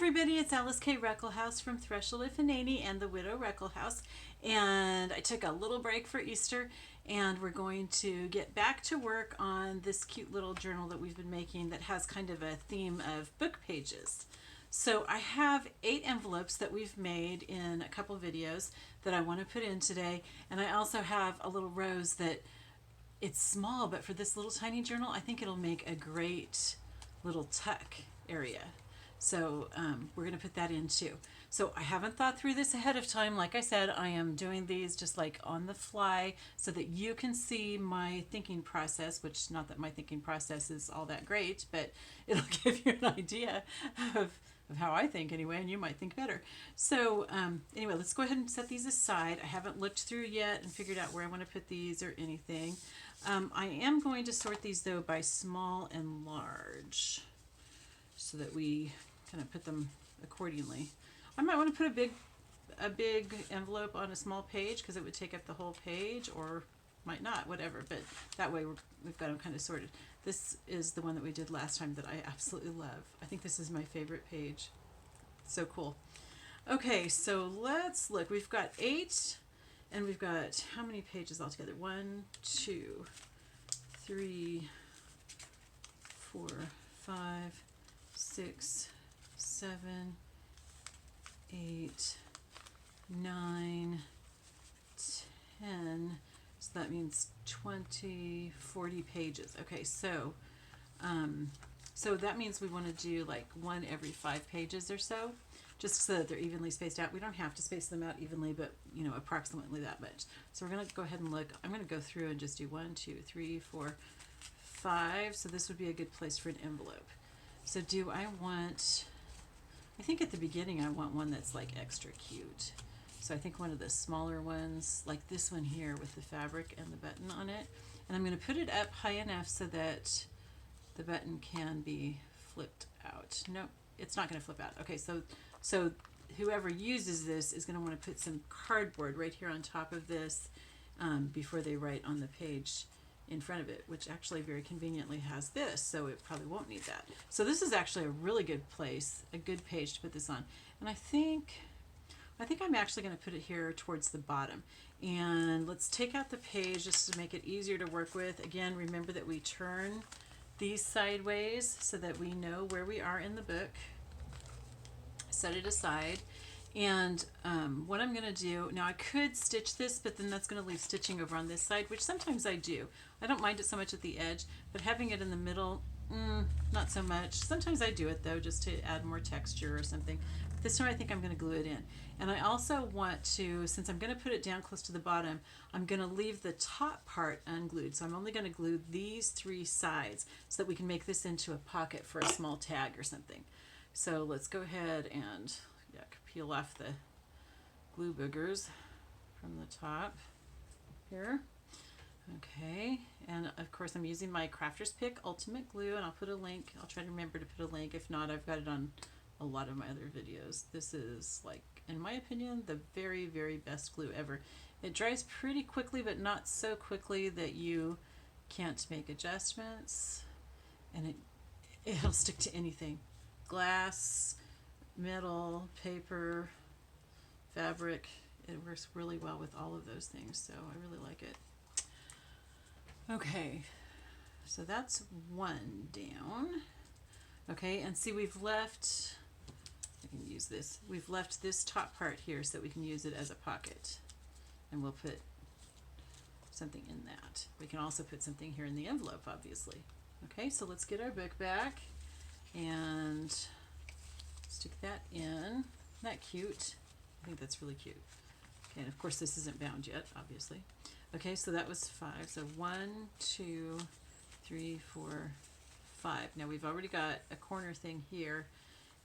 everybody, it's Alyce-Kay Ruckelshaus from Threshold of Hanani and the Widow Ruckelshaus, and I took a little break for Easter, and we're going to get back to work on this cute little journal that we've been making that has kind of a theme of book pages. So I have 8 envelopes that we've made in a couple videos that I want to put in today, and I also have a little rose that it's small, but for this little tiny journal I think it'll make a great little tuck area. So we're going to put that in too. So I haven't thought through this ahead of time. Like I said, I am doing these just like on the fly so that you can see my thinking process, which not that my thinking process is all that great, but it'll give you an idea of how I think anyway, and you might think better. So anyway, let's go ahead and set these aside. I haven't looked through yet and figured out where I want to put these or anything. I am going to sort these though by small and large so that we kind of put them accordingly. I might want to put a big envelope on a small page because it would take up the whole page, or might not, whatever, but that way we've got them kind of sorted. This is the one that we did last time that I absolutely love. I think this is my favorite page. So cool. Okay, so let's look. We've got 8, and we've got how many pages altogether? 1, 2, 3, 4, 5, 6, 7, 8, 9, 10. So that means 20, 40 pages. Okay, so so that means we want to do like one every 5 pages or so, just so that they're evenly spaced out. We don't have to space them out evenly, but you know, approximately that much. So we're going to go ahead and look. I'm going to go through and just do 1, 2, 3, 4, 5. So this would be a good place for an envelope. So do I want, I think at the beginning I want one that's like extra cute. So I think one of the smaller ones, like this one here with the fabric and the button on it. And I'm going to put it up high enough so that the button can be flipped out. No, it's not going to flip out. Okay, so whoever uses this is going to want to put some cardboard right here on top of this before they write on the page in front of it, which actually very conveniently has this, so it probably won't need that. So this is actually a really good place, a good page to put this on. And I think I'm actually going to put it here towards the bottom. And let's take out the page just to make it easier to work with. Again, remember that we turn these sideways so that we know where we are in the book. Set it aside. And what I'm going to do, now I could stitch this, but then that's going to leave stitching over on this side, which sometimes I do. I don't mind it so much at the edge, but having it in the middle, not so much. Sometimes I do it though, just to add more texture or something. But this time I think I'm going to glue it in. And I also want to, since I'm going to put it down close to the bottom, I'm going to leave the top part unglued. So I'm only going to glue these 3 sides so that we can make this into a pocket for a small tag or something. So let's go ahead and peel off the glue boogers from the top here. Okay, and of course I'm using my Crafter's Pick Ultimate Glue, and I'll put a link. I'll try to remember to put a link. If not, I've got it on a lot of my other videos. This is, like, in my opinion, the very, very best glue ever. It dries pretty quickly, but not so quickly that you can't make adjustments, and it'll stick to anything. Glass, metal, paper, fabric. It works really well with all of those things, so I really like it. Okay, so that's 1 down. Okay, and see, we've left, I can use this, we've left this top part here so that we can use it as a pocket, and we'll put something in that. We can also put something here in the envelope, obviously. Okay, so let's get our book back and stick that in. Isn't that cute? I think that's really cute. Okay, and of course this isn't bound yet, obviously. Okay, so that was 5. So 1, 2, 3, 4, 5. Now we've already got a corner thing here,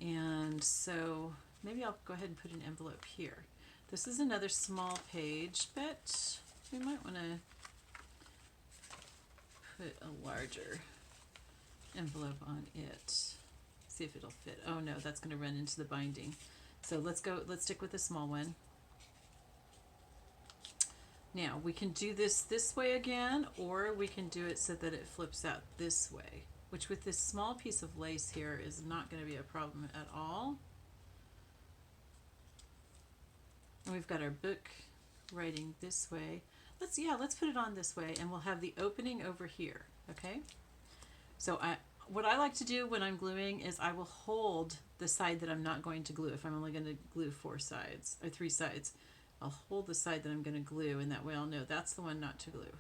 and so maybe I'll go ahead and put an envelope here. This is another small page, but we might want to put a larger envelope on it. See if it'll fit. Oh no, that's going to run into the binding. So let's stick with the small one. Now we can do this way again, or we can do it so that it flips out this way, which with this small piece of lace here is not going to be a problem at all. And we've got our book writing this way. Let's put it on this way, and we'll have the opening over here, okay? So what I like to do when I'm gluing is I will hold the side that I'm not going to glue. If I'm only going to glue 4 sides, or 3 sides, I'll hold the side that I'm going to glue, and that way I'll know that's the one not to glue.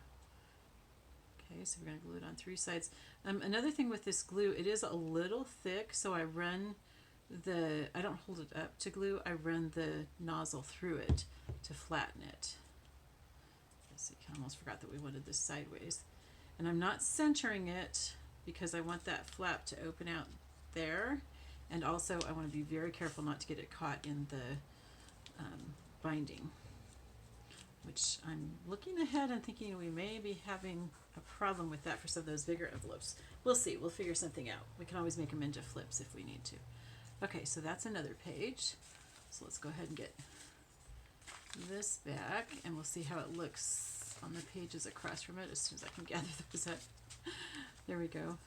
Okay, so we're going to glue it on 3 sides. Another thing with this glue, it is a little thick, so I don't hold it up to glue, I run the nozzle through it to flatten it. Let's see, I almost forgot that we wanted this sideways. And I'm not centering it because I want that flap to open out there. And also I want to be very careful not to get it caught in the binding, which I'm looking ahead and thinking we may be having a problem with that for some of those bigger envelopes. We'll see. We'll figure something out. We can always make them into flips if we need to. Okay, so that's another page. So let's go ahead and get this back, and we'll see how it looks on the pages across from it as soon as I can gather those up. There we go.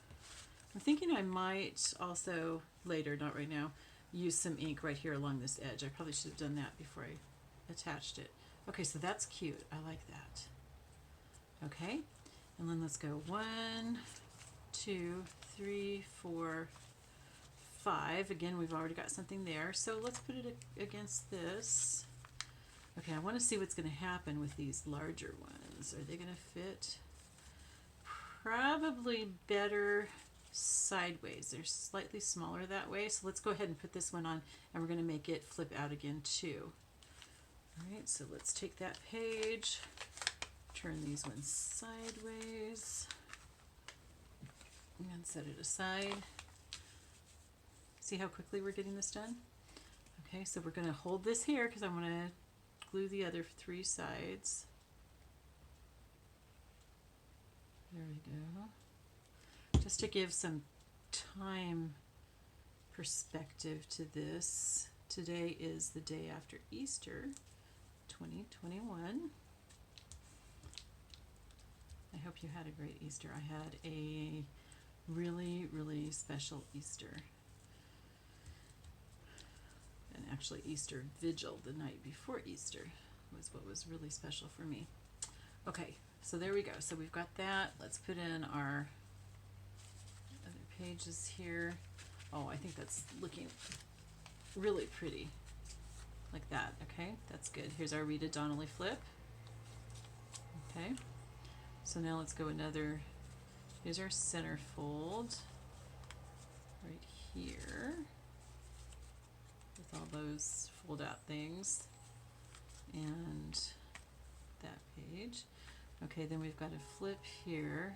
I'm thinking I might also later, not right now, use some ink right here along this edge. I probably should have done that before I attached it. Okay, so that's cute. I like that. Okay, and then let's go 1, 2, 3, 4, 5. Again, we've already got something there. So let's put it against this. Okay, I want to see what's going to happen with these larger ones. Are they going to fit? Probably better sideways. They're slightly smaller that way. So let's go ahead and put this one on, and we're going to make it flip out again too. All right, so let's take that page, turn these ones sideways, and set it aside. See how quickly we're getting this done? Okay, so we're going to hold this here because I want to glue the other 3 sides. There we go. Just to give some time perspective to this, today is the day after Easter, 2021. I hope you had a great Easter. I had a really, really special Easter. And actually Easter Vigil, the night before Easter, was what was really special for me. Okay, so there we go. So we've got that. Let's put in our other pages here. Oh, I think that's looking really pretty. Like that, okay? That's good. Here's our Rita Donnelly flip. Okay, so now let's go another, here's our center fold right here with all those fold out things, and that page. Okay, then we've got a flip here.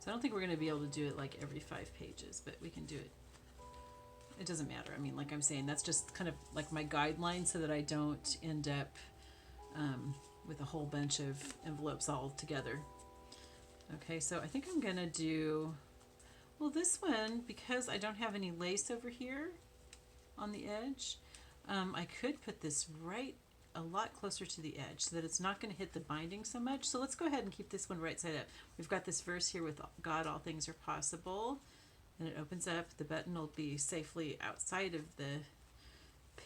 So I don't think we're going to be able to do it like every 5 pages, but we can do it. It doesn't matter. I mean, like I'm saying, that's just kind of like my guideline so that I don't end up with a whole bunch of envelopes all together. Okay, so I think I'm going to do, well, this one, because I don't have any lace over here on the edge, I could put this right a lot closer to the edge so that it's not going to hit the binding so much. So let's go ahead and keep this one right side up. We've got this verse here with God, all things are possible. And it opens up. The button will be safely outside of the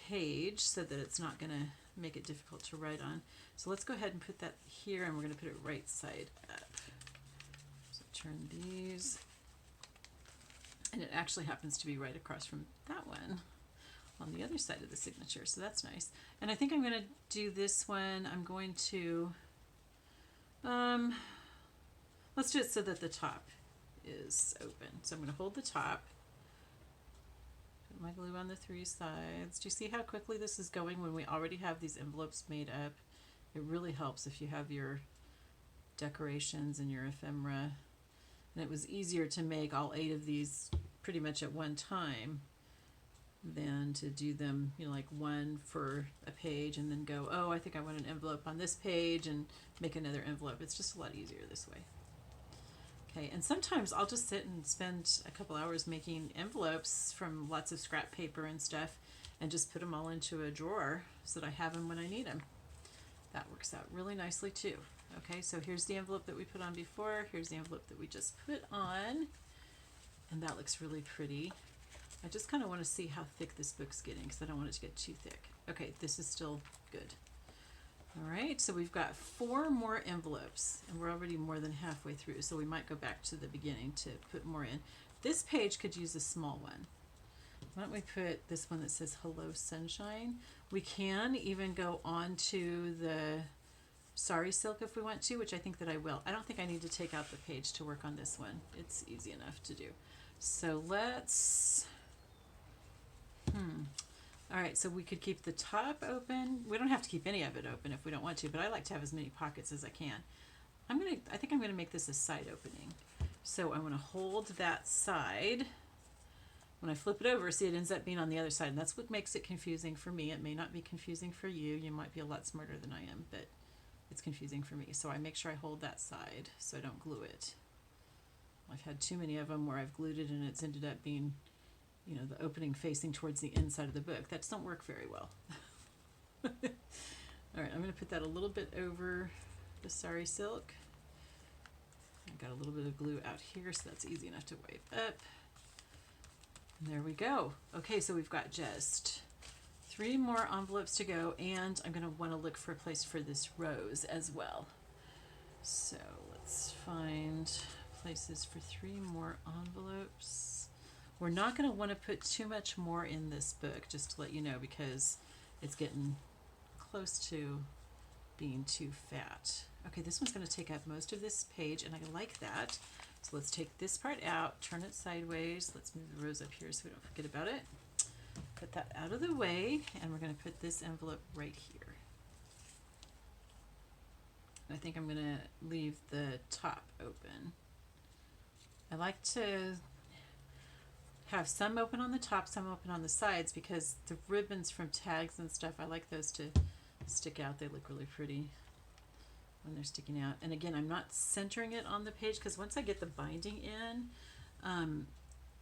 page so that it's not going to make it difficult to write on. So let's go ahead and put that here, and we're going to put it right side up. So turn these. And it actually happens to be right across from that one on the other side of the signature, so that's nice. And I think I'm going to do this one. I'm going to, let's do it so that the top is open. So I'm going to hold the top, put my glue on the 3 sides. Do you see how quickly this is going when we already have these envelopes made up? It really helps if you have your decorations and your ephemera. And it was easier to make all 8 of these pretty much at one time than to do them, you know, like one for a page and then go, oh, I think I want an envelope on this page, and make another envelope. It's just a lot easier this way. Okay, and sometimes I'll just sit and spend a couple hours making envelopes from lots of scrap paper and stuff, and just put them all into a drawer so that I have them when I need them. That works out really nicely too. Okay, so here's the envelope that we put on before. Here's the envelope that we just put on, and that looks really pretty. I just kind of want to see how thick this book's getting because I don't want it to get too thick. Okay, this is still good. All right, so we've got 4 more envelopes and we're already more than halfway through, so we might go back to the beginning to put more in. This page could use a small one. Why don't we put this one that says Hello Sunshine? We can even go on to the Sari Silk if we want to, which I think that I will. I don't think I need to take out the page to work on this one. It's easy enough to do. So let's, all right, so we could keep the top open. We don't have to keep any of it open if we don't want to, but I like to have as many pockets as I can. I think I'm gonna make this a side opening. So I'm gonna hold that side. When I flip it over, see, it ends up being on the other side, and that's what makes it confusing for me. It may not be confusing for you. You might be a lot smarter than I am, but it's confusing for me. So I make sure I hold that side so I don't glue it. I've had too many of them where I've glued it and it's ended up being, you know, the opening facing towards the inside of the book. That doesn't work very well. All right, I'm going to put that a little bit over the Sari Silk. I've got a little bit of glue out here, so that's easy enough to wipe up. And there we go. Okay, so we've got just 3 more envelopes to go, and I'm going to want to look for a place for this rose as well. So let's find places for 3 more envelopes. We're not going to want to put too much more in this book, just to let you know, because it's getting close to being too fat. Okay, this one's going to take up most of this page, and I like that. So let's take this part out, turn it sideways. Let's move the rose up here so we don't forget about it. Put that out of the way, and we're going to put this envelope right here. I think I'm going to leave the top open. I like to have some open on the top, some open on the sides, because the ribbons from tags and stuff, I like those to stick out. They look really pretty when they're sticking out. And again, I'm not centering it on the page because once I get the binding in,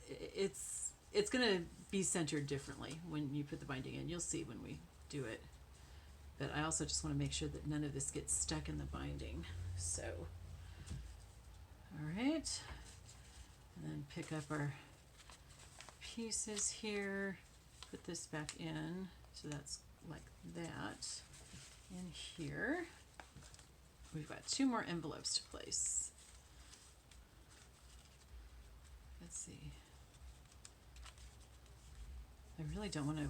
it's going to be centered differently when you put the binding in. You'll see when we do it. But I also just want to make sure that none of this gets stuck in the binding. So, all right. And then pick up our pieces here, put this back in. So that's like that. In here, we've got 2 more envelopes to place. Let's see. I really don't want to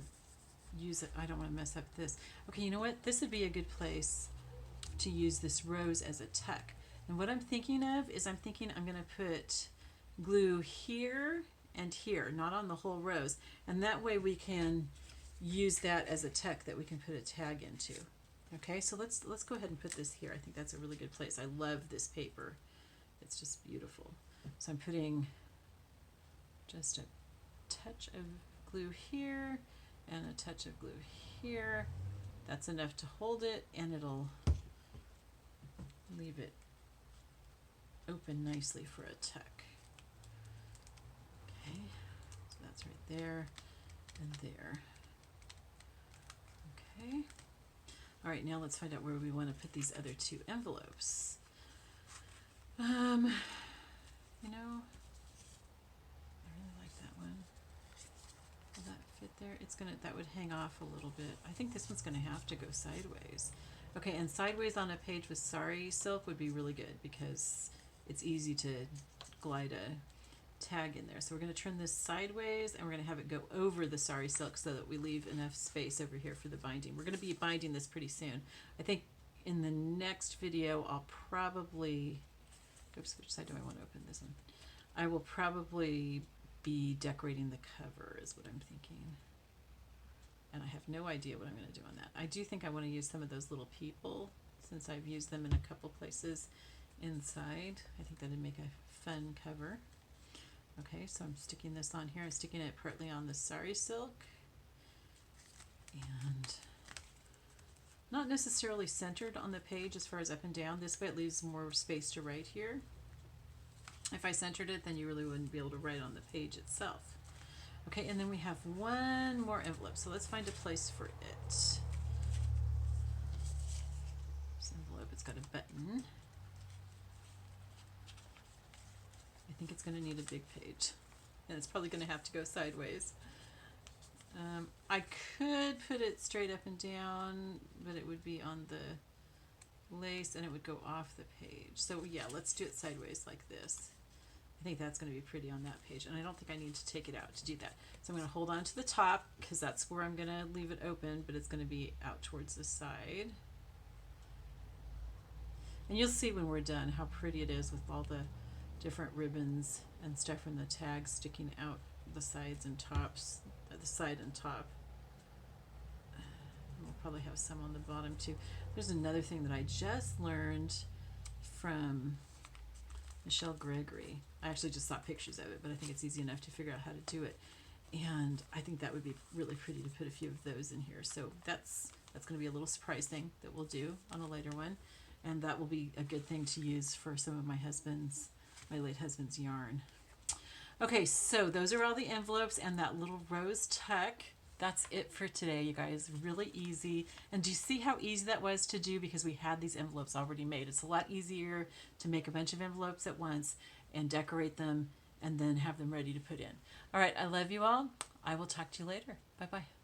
use it. I don't want to mess up this. Okay, you know what? This would be a good place to use this rose as a tuck. And what I'm thinking of is I'm going to put glue here and here, not on the whole rose. And that way we can use that as a tuck that we can put a tag into. Okay, so let's go ahead and put this here. I think that's a really good place. I love this paper. It's just beautiful. So I'm putting just a touch of glue here and a touch of glue here. That's enough to hold it, and it'll leave it open nicely for a tuck. Okay, so that's right there and there. Okay. All right, now let's find out where we want to put these other 2 envelopes. You know, I really like that one. Will that fit there? It's gonna, that would hang off a little bit. I think this one's gonna have to go sideways. Okay, and sideways on a page with Sari Silk would be really good because it's easy to glide a tag in there. So we're going to turn this sideways, and we're going to have it go over the Sari Silk so that we leave enough space over here for the binding. We're going to be binding this pretty soon. I think in the next video I'll probably, oops, which side do I want to open? This one. I will probably be decorating the cover is what I'm thinking. And I have no idea what I'm going to do on that. I do think I want to use some of those little people since I've used them in a couple places inside. I think that'd make a fun cover. Okay, so I'm sticking this on here. I'm sticking it partly on the Sari Silk. And not necessarily centered on the page as far as up and down. This way it leaves more space to write here. If I centered it, then you really wouldn't be able to write on the page itself. Okay, and then we have 1 more envelope. So let's find a place for it. This envelope, it's got a button. I think it's going to need a big page. and it's probably going to have to go sideways. I could put it straight up and down, but it would be on the lace and it would go off the page. So yeah, let's do it sideways like this. I think that's going to be pretty on that page, and I don't think I need to take it out to do that. So I'm going to hold on to the top because that's where I'm going to leave it open, but it's going to be out towards the side. And you'll see when we're done how pretty it is with all the different ribbons and stuff from the tags sticking out the sides and tops, the side and top. We'll probably have some on the bottom too. There's another thing that I just learned from Michelle Gregory. I actually just saw pictures of it, but I think it's easy enough to figure out how to do it. And I think that would be really pretty to put a few of those in here. So that's going to be a little surprise thing that we'll do on a later one. And that will be a good thing to use for some of my late husband's yarn. Okay, so those are all the envelopes and that little rose tuck. That's it for today, you guys. Really easy. And do you see how easy that was to do because we had these envelopes already made? It's a lot easier to make a bunch of envelopes at once and decorate them and then have them ready to put in. All right, I love you all. I will talk to you later. Bye-bye.